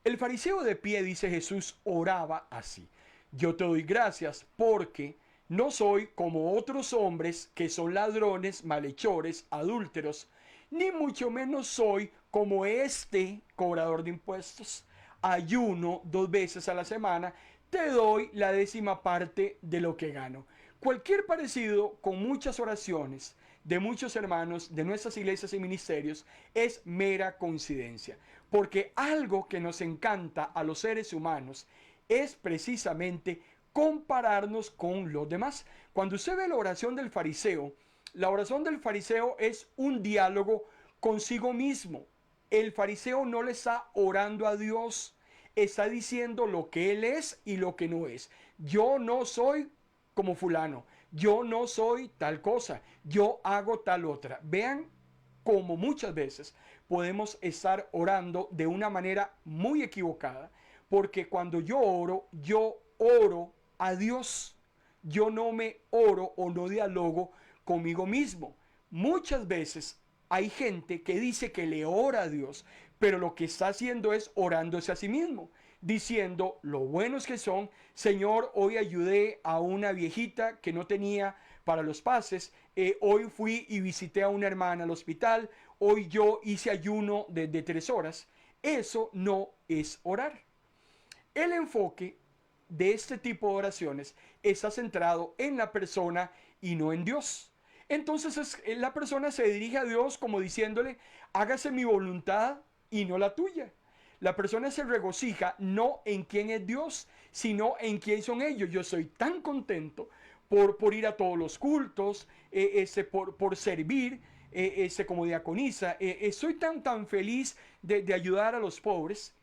El fariseo de pie, dice Jesús, oraba así: yo te doy gracias porque no soy como otros hombres que son ladrones, malhechores, adúlteros, ni mucho menos soy como este cobrador de impuestos. Ayuno 2 veces a la semana, te doy la 10ª parte de lo que gano. Cualquier parecido con muchas oraciones de muchos hermanos de nuestras iglesias y ministerios es mera coincidencia, porque algo que nos encanta a los seres humanos es precisamente compararnos con los demás. Cuando usted ve la oración del fariseo es un diálogo consigo mismo. El fariseo no le está orando a Dios. está diciendo lo que él es y lo que no es. Yo no soy como fulano, yo no soy tal cosa, yo hago tal otra. Vean cómo muchas veces podemos estar orando de una manera muy equivocada, porque cuando yo oro a Dios. Yo no me oro o no dialogo conmigo mismo. Muchas veces hay gente que dice que le ora a Dios, pero lo que está haciendo es orándose a sí mismo, diciendo lo buenos que son. Señor, hoy ayudé a una viejita que no tenía para los pases, hoy fui y visité a una hermana al hospital, hoy yo hice ayuno de 3 horas. Eso no es orar. El enfoque de este tipo de oraciones está centrado en la persona y no en Dios. Entonces la persona se dirige a Dios como diciéndole, hágase mi voluntad y no la tuya. La persona se regocija no en quién es Dios, sino en quién son ellos. Yo soy tan contento por ir a todos los cultos, por servir, como diaconisa. Soy tan feliz de ayudar a los pobres.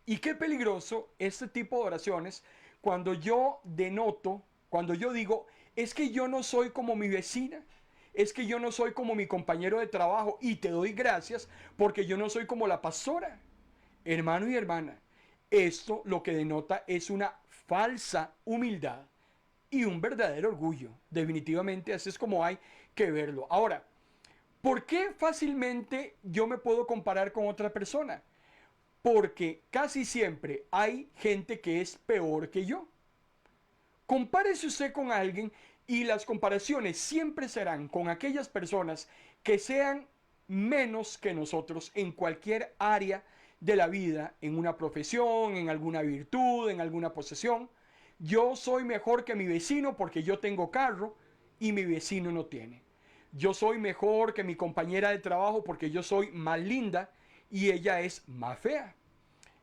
Y qué peligroso este tipo de oraciones cuando yo denoto, cuando yo digo, es que yo no soy como mi vecina, es que yo no soy como mi compañero de trabajo y te doy gracias porque yo no soy como la pastora. Hermano y hermana, esto lo que denota es una falsa humildad y un verdadero orgullo. Definitivamente así es como hay que verlo. Ahora, ¿por qué fácilmente yo me puedo comparar con otra persona? Porque casi siempre hay gente que es peor que yo. Compárese usted con alguien y las comparaciones siempre serán con aquellas personas que sean menos que nosotros en cualquier área de la vida, en una profesión, en alguna virtud, en alguna posesión. Yo soy mejor que mi vecino porque yo tengo carro y mi vecino no tiene. Yo soy mejor que mi compañera de trabajo porque yo soy más linda y ella es más fea.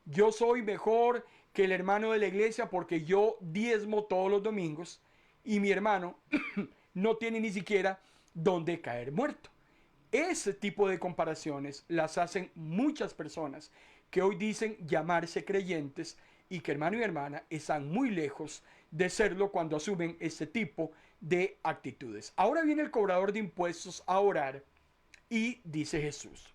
Yo soy mejor que el hermano de la iglesia porque yo diezmo todos los domingos y mi hermano no tiene ni siquiera donde caer muerto. Ese tipo de comparaciones las hacen muchas personas que hoy dicen llamarse creyentes y que, hermano y hermana, están muy lejos de serlo cuando asumen este tipo de actitudes. Ahora viene el cobrador de impuestos a orar y dice Jesús: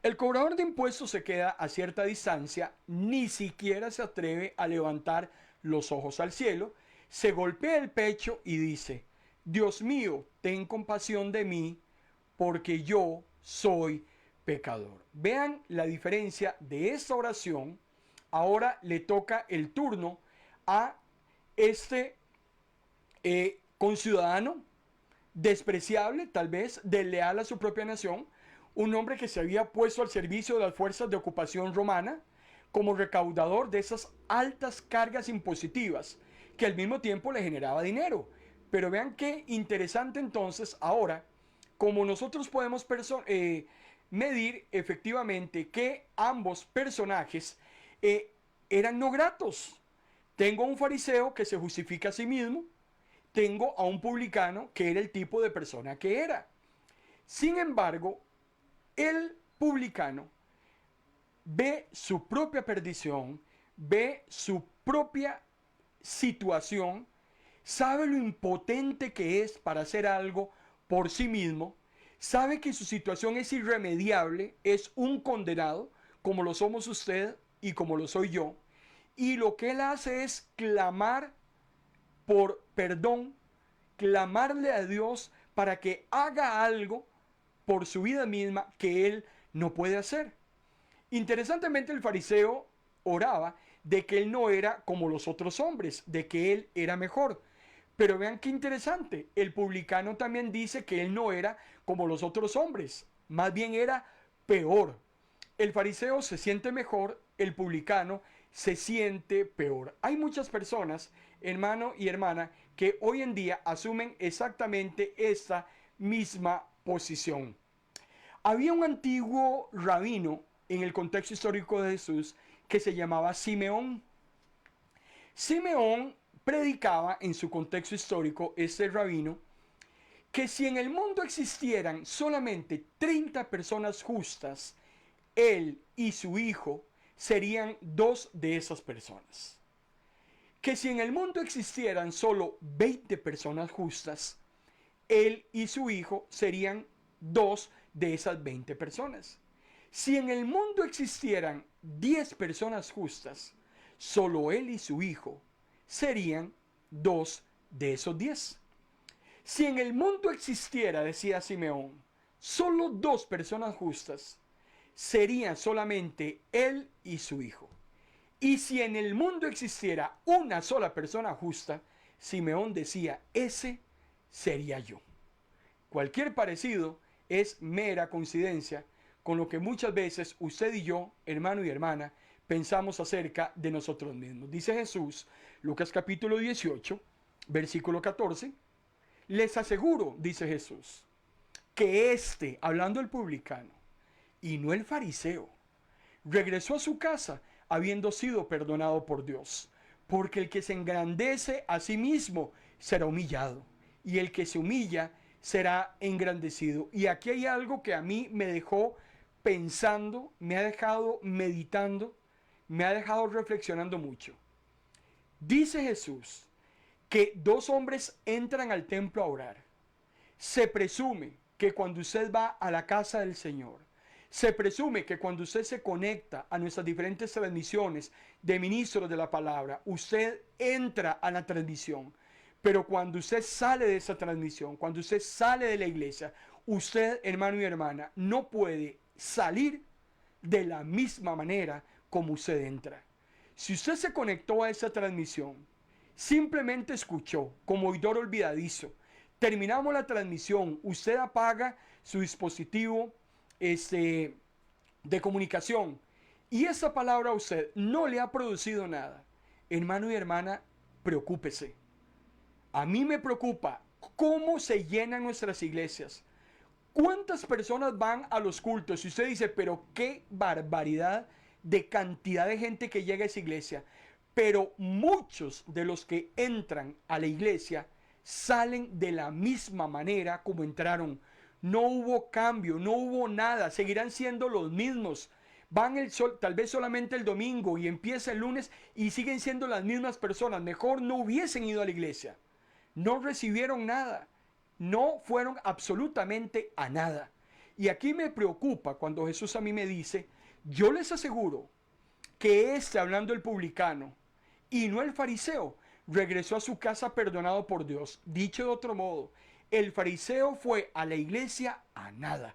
el cobrador de impuestos se queda a cierta distancia, ni siquiera se atreve a levantar los ojos al cielo, se golpea el pecho y dice: Dios mío, ten compasión de mí, porque yo soy pecador. Vean la diferencia de esta oración. Ahora le toca el turno a este conciudadano despreciable, tal vez desleal a su propia nación, un hombre que se había puesto al servicio de las fuerzas de ocupación romana como recaudador de esas altas cargas impositivas que al mismo tiempo le generaba dinero. Pero vean qué interesante entonces ahora, como nosotros podemos medir efectivamente que ambos personajes eran no gratos. Tengo a un fariseo que se justifica a sí mismo, tengo a un publicano que era el tipo de persona que era. Sin embargo, el publicano ve su propia perdición, ve su propia situación, sabe lo impotente que es para hacer algo por sí mismo, sabe que su situación es irremediable, es un condenado, como lo somos usted y como lo soy yo, y lo que él hace es clamar por perdón, clamarle a Dios para que haga algo por su vida misma que él no puede hacer. Interesantemente, el fariseo oraba de que él no era como los otros hombres, de que él era mejor. Pero vean qué interesante, el publicano también dice que él no era como los otros hombres, más bien era peor. El fariseo se siente mejor, el publicano se siente peor. Hay muchas personas, hermano y hermana, que hoy en día asumen exactamente esta misma posición. Había un antiguo rabino en el contexto histórico de Jesús que se llamaba Simeón. Simeón predicaba en su contexto histórico, este rabino, que si en el mundo existieran solamente 30 personas justas, él y su hijo serían dos de esas personas. Que si en el mundo existieran solo 20 personas justas, él y su hijo serían dos de esas 20 personas. Si en el mundo existieran 10 personas justas, solo él y su hijo serían dos de esos 10. Si en el mundo existiera, decía Simeón, solo dos personas justas, serían solamente él y su hijo. Y si en el mundo existiera una sola persona justa, Simeón decía, ese sería yo. Cualquier parecido es mera coincidencia con lo que muchas veces usted y yo, hermano y hermana, pensamos acerca de nosotros mismos. Dice Jesús, Lucas capítulo 18, versículo 14, les aseguro, dice Jesús, que hablando el publicano, y no el fariseo, regresó a su casa habiendo sido perdonado por Dios. Porque el que se engrandece a sí mismo será humillado, y el que se humilla será engrandecido. Y aquí hay algo que a mí me dejó pensando, me ha dejado meditando, me ha dejado reflexionando mucho. Dice Jesús que dos hombres entran al templo a orar. Se presume que cuando usted va a la casa del Señor, se presume que cuando usted se conecta a nuestras diferentes transmisiones de ministros de la palabra, usted entra a la transmisión. Pero cuando usted sale de esa transmisión, cuando usted sale de la iglesia, usted, hermano y hermana, no puede salir de la misma manera como usted entra. Si usted se conectó a esa transmisión, simplemente escuchó como oidor olvidadizo, terminamos la transmisión, usted apaga su dispositivo de comunicación y esa palabra a usted no le ha producido nada, hermano y hermana, preocúpese. A mí me preocupa cómo se llenan nuestras iglesias. ¿Cuántas personas van a los cultos? Y usted dice, pero qué barbaridad de cantidad de gente que llega a esa iglesia. Pero muchos de los que entran a la iglesia salen de la misma manera como entraron. No hubo cambio, no hubo nada, seguirán siendo los mismos. Tal vez solamente el domingo y empieza el lunes y siguen siendo las mismas personas. Mejor no hubiesen ido a la iglesia. No recibieron nada. No fueron absolutamente a nada. Y aquí me preocupa cuando Jesús a mí me dice, yo les aseguro que hablando el publicano y no el fariseo, regresó a su casa perdonado por Dios. Dicho de otro modo, el fariseo fue a la iglesia a nada.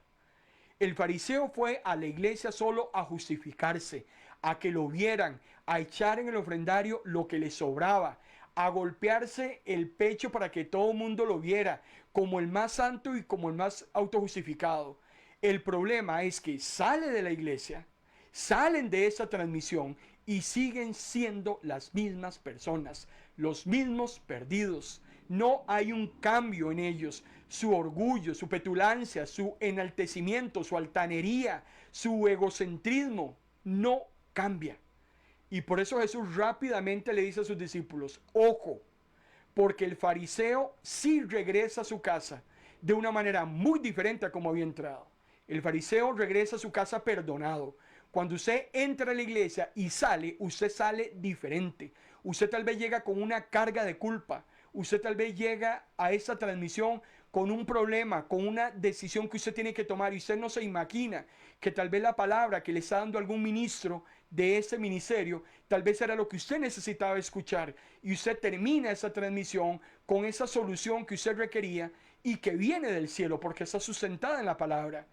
El fariseo fue a la iglesia solo a justificarse, a que lo vieran, a echar en el ofrendario lo que le sobraba, a golpearse el pecho para que todo el mundo lo viera, como el más santo y como el más autojustificado. El problema es que sale de la iglesia, salen de esa transmisión y siguen siendo las mismas personas, los mismos perdidos. No hay un cambio en ellos. Su orgullo, su petulancia, su enaltecimiento, su altanería, su egocentrismo no cambia. Y por eso Jesús rápidamente le dice a sus discípulos, ojo, porque el fariseo sí regresa a su casa de una manera muy diferente a como había entrado. El fariseo regresa a su casa perdonado. Cuando usted entra a la iglesia y sale, usted sale diferente. Usted tal vez llega con una carga de culpa. Usted tal vez llega a esta transmisión con un problema, con una decisión que usted tiene que tomar y usted no se imagina que tal vez la palabra que le está dando algún ministro de ese ministerio, tal vez era lo que usted necesitaba escuchar y usted termina esa transmisión con esa solución que usted requería y que viene del cielo porque está sustentada en la palabra.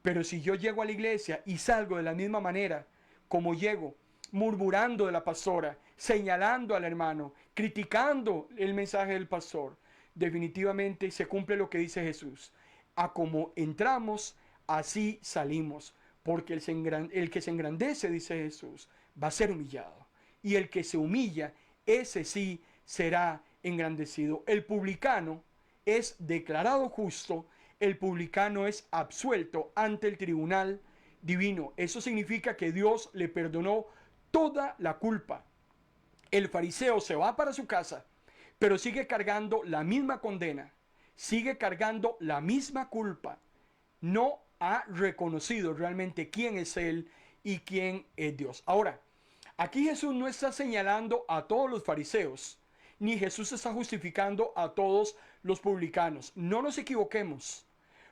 Pero si yo llego a la iglesia y salgo de la misma manera como llego, murmurando de la pastora, señalando al hermano, criticando el mensaje del pastor, definitivamente se cumple lo que dice Jesús. A como entramos, así salimos. Porque el que se engrandece, dice Jesús, va a ser humillado. Y el que se humilla, ese sí será engrandecido. El publicano es declarado justo. El publicano es absuelto ante el tribunal divino. Eso significa que Dios le perdonó toda la culpa. El fariseo se va para su casa, pero sigue cargando la misma condena, sigue cargando la misma culpa. No ha reconocido realmente quién es él y quién es Dios. Ahora, aquí Jesús no está señalando a todos los fariseos, ni Jesús está justificando a todos los publicanos. No nos equivoquemos,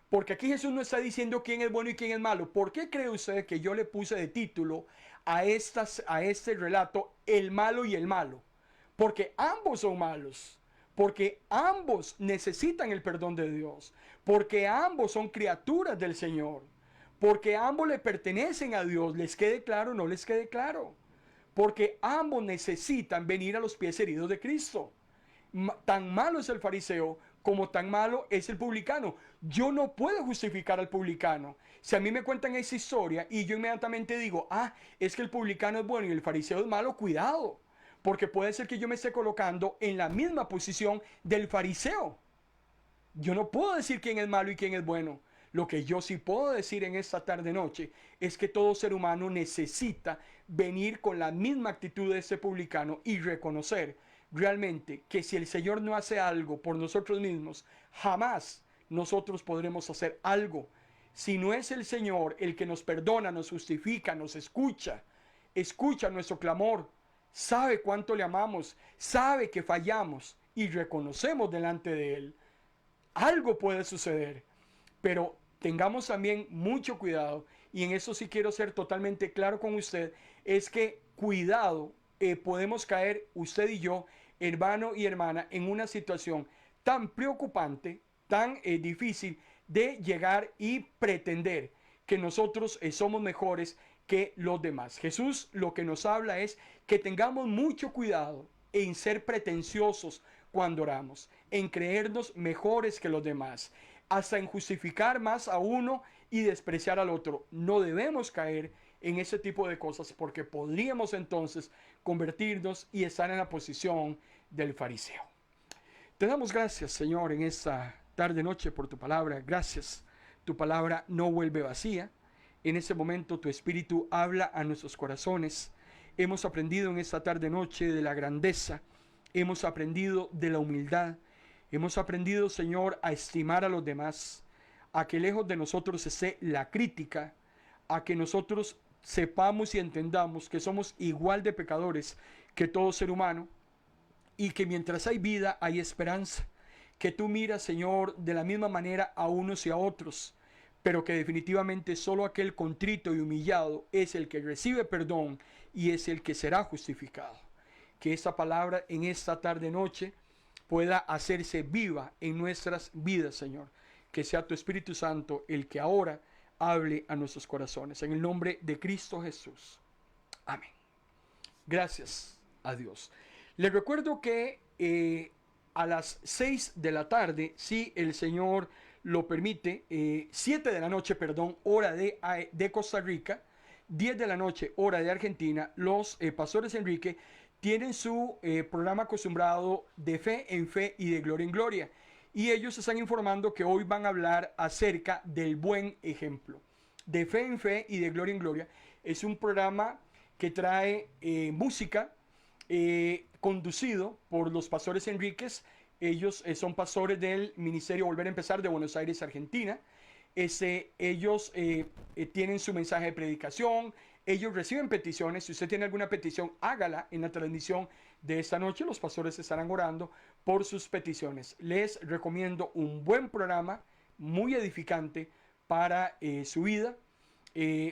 porque aquí Jesús no está diciendo quién es bueno y quién es malo. ¿Por qué cree usted que yo le puse de título a este relato el malo y el malo? Porque ambos son malos, porque ambos necesitan el perdón de Dios, porque ambos son criaturas del Señor, porque ambos le pertenecen a Dios, les quede claro o no les quede claro, porque ambos necesitan venir a los pies heridos de Cristo. Tan malo es el fariseo como tan malo es el publicano. Yo no puedo justificar al publicano. Si a mí me cuentan esa historia y yo inmediatamente digo, es que el publicano es bueno y el fariseo es malo, cuidado, porque puede ser que yo me esté colocando en la misma posición del fariseo. Yo no puedo decir quién es malo y quién es bueno. Lo que yo sí puedo decir en esta tarde noche es que todo ser humano necesita venir con la misma actitud de ese publicano y reconocer realmente que si el Señor no hace algo por nosotros mismos, jamás nosotros podremos hacer algo. Si no es el Señor el que nos perdona, nos justifica, nos escucha nuestro clamor, sabe cuánto le amamos, sabe que fallamos y reconocemos delante de Él, algo puede suceder. Pero tengamos también mucho cuidado, y en eso sí quiero ser totalmente claro con usted, es que cuidado, podemos caer usted y yo, hermano y hermana, en una situación tan preocupante, tan difícil de llegar y pretender que nosotros somos mejores que los demás. Jesús lo que nos habla es que tengamos mucho cuidado en ser pretenciosos cuando oramos, en creernos mejores que los demás, hasta en justificar más a uno y despreciar al otro. No debemos caer en ese tipo de cosas, porque podríamos entonces convertirnos y estar en la posición del fariseo. Te damos gracias, Señor, en esta tarde noche por tu palabra. Gracias. Tu palabra no vuelve vacía. En ese momento tu Espíritu habla a nuestros corazones. Hemos aprendido en esta tarde noche de la grandeza. Hemos aprendido de la humildad. Hemos aprendido, Señor, a estimar a los demás, a que lejos de nosotros esté la crítica, a que nosotros sepamos y entendamos que somos igual de pecadores que todo ser humano, y que mientras hay vida hay esperanza, que tú miras, Señor, de la misma manera a unos y a otros, pero que definitivamente solo aquel contrito y humillado es el que recibe perdón y es el que será justificado. Que esta palabra en esta tarde noche pueda hacerse viva en nuestras vidas, Señor. Que sea tu Espíritu Santo el que ahora hable a nuestros corazones. En el nombre de Cristo Jesús. Amén. Gracias a Dios. Les recuerdo que a las 6 de la tarde, si el Señor lo permite, 7 de la noche, perdón, hora de Costa Rica, 10 de la noche, hora de Argentina, los pastores Enrique tienen su programa acostumbrado de fe en fe y de gloria en gloria. Y ellos están informando que hoy van a hablar acerca del buen ejemplo. De fe en fe y de gloria en gloria. Es un programa que trae música conducido por los pastores Enríquez. Ellos son pastores del Ministerio Volver a Empezar de Buenos Aires, Argentina. Ellos tienen su mensaje de predicación. Ellos reciben peticiones. Si usted tiene alguna petición, hágala en la transmisión de esta noche. Los pastores estarán orando por sus peticiones. Les recomiendo un buen programa, muy edificante para su vida.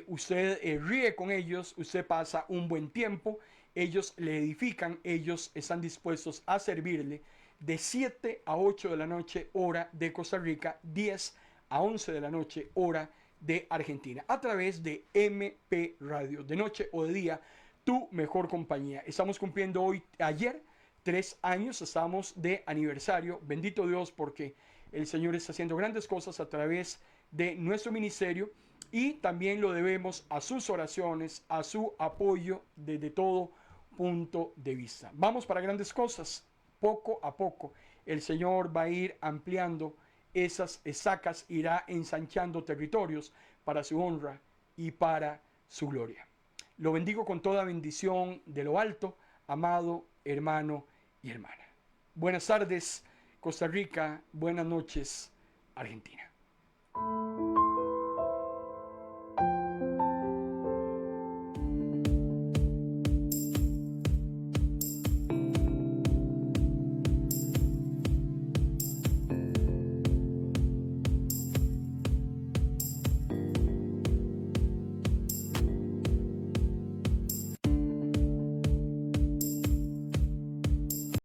Usted ríe con ellos, usted pasa un buen tiempo. Ellos le edifican, ellos están dispuestos a servirle de 7 a 8 de la noche, hora de Costa Rica, 10 a 11 de la noche, hora de Argentina, a través de MP Radio, de noche o de día, tu mejor compañía. Estamos cumpliendo ayer, 3 años, estamos de aniversario. Bendito Dios, porque el Señor está haciendo grandes cosas a través de nuestro ministerio, y también lo debemos a sus oraciones, a su apoyo desde todo punto de vista. Vamos para grandes cosas. Poco a poco el Señor va a ir ampliando esas estacas, irá ensanchando territorios para su honra y para su gloria. Lo bendigo con toda bendición de lo alto, amado hermano y hermana. Buenas tardes, Costa Rica. Buenas noches, Argentina.